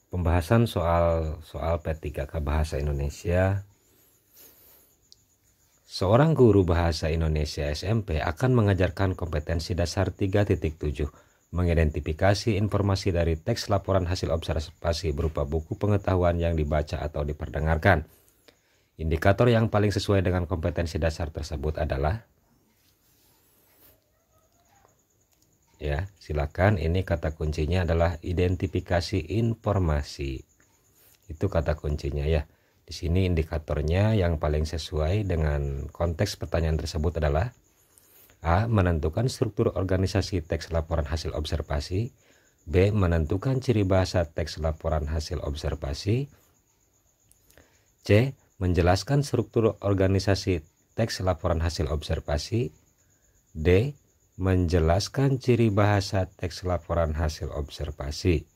Pembahasan soal P3K Bahasa Indonesia. Seorang guru bahasa Indonesia SMP akan mengajarkan kompetensi dasar 3.7, mengidentifikasi informasi dari teks laporan hasil observasi berupa buku pengetahuan yang dibaca atau diperdengarkan. Indikator yang paling sesuai dengan kompetensi dasar tersebut adalah, ya, silakan, ini kata kuncinya adalah identifikasi informasi. Itu kata kuncinya ya. Di sini indikatornya yang paling sesuai dengan konteks pertanyaan tersebut adalah A. Menentukan struktur organisasi teks laporan hasil observasi. B. Menentukan ciri bahasa teks laporan hasil observasi. C. Menjelaskan struktur organisasi teks laporan hasil observasi. D. Menjelaskan ciri bahasa teks laporan hasil observasi.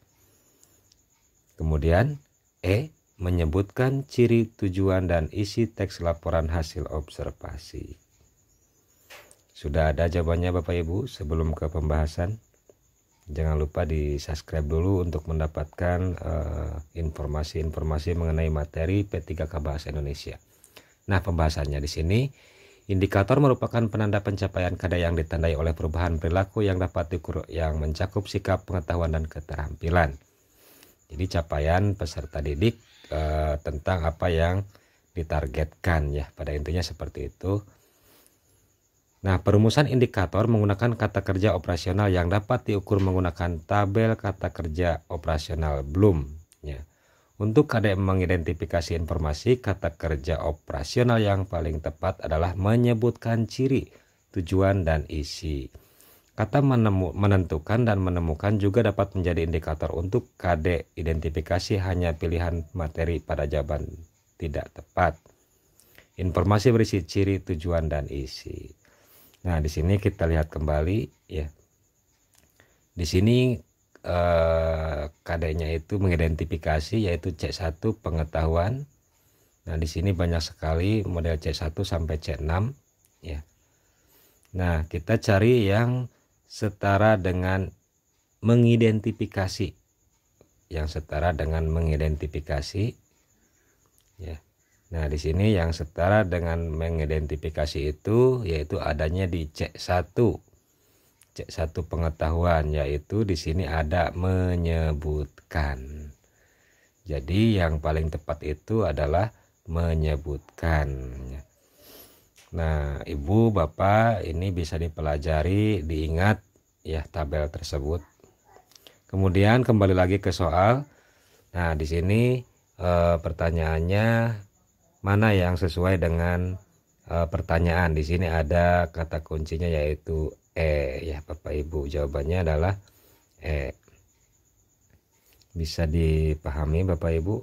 Kemudian E. Menyebutkan ciri, tujuan, dan isi teks laporan hasil observasi. Sudah ada jawabannya Bapak Ibu sebelum ke pembahasan? Jangan lupa di subscribe dulu untuk mendapatkan informasi-informasi mengenai materi P3K Bahasa Indonesia. Nah, pembahasannya di sini, indikator merupakan penanda pencapaian kadar yang ditandai oleh perubahan perilaku yang dapat diukur yang mencakup sikap, pengetahuan, dan keterampilan. Jadi capaian peserta didik tentang apa yang ditargetkan ya, pada intinya seperti itu. Nah, perumusan indikator menggunakan kata kerja operasional yang dapat diukur menggunakan tabel kata kerja operasional Bloom ya. Untuk KDM mengidentifikasi informasi, kata kerja operasional yang paling tepat adalah menyebutkan ciri, tujuan, dan isi. Kata menentukan dan menemukan juga dapat menjadi indikator untuk KD identifikasi hanya pilihan materi pada jawaban tidak tepat. Informasi berisi ciri, tujuan, dan isi. Nah, di sini kita lihat kembali ya. Di sini KD-nya itu mengidentifikasi, yaitu C1 pengetahuan. Nah, di sini banyak sekali model C1 sampai C6 ya. Nah, kita cari yang setara dengan mengidentifikasi. Yang setara dengan mengidentifikasi ya. Nah, di sini yang setara dengan mengidentifikasi itu yaitu adanya di C1. C1 pengetahuan, yaitu di sini ada menyebutkan. Jadi yang paling tepat itu adalah menyebutkan. Nah, Ibu, Bapak, ini bisa dipelajari, diingat ya tabel tersebut. Kemudian kembali lagi ke soal. Nah, di sini pertanyaannya mana yang sesuai dengan pertanyaan. Di sini ada kata kuncinya yaitu E ya Bapak Ibu. Jawabannya adalah E. Bisa dipahami Bapak Ibu?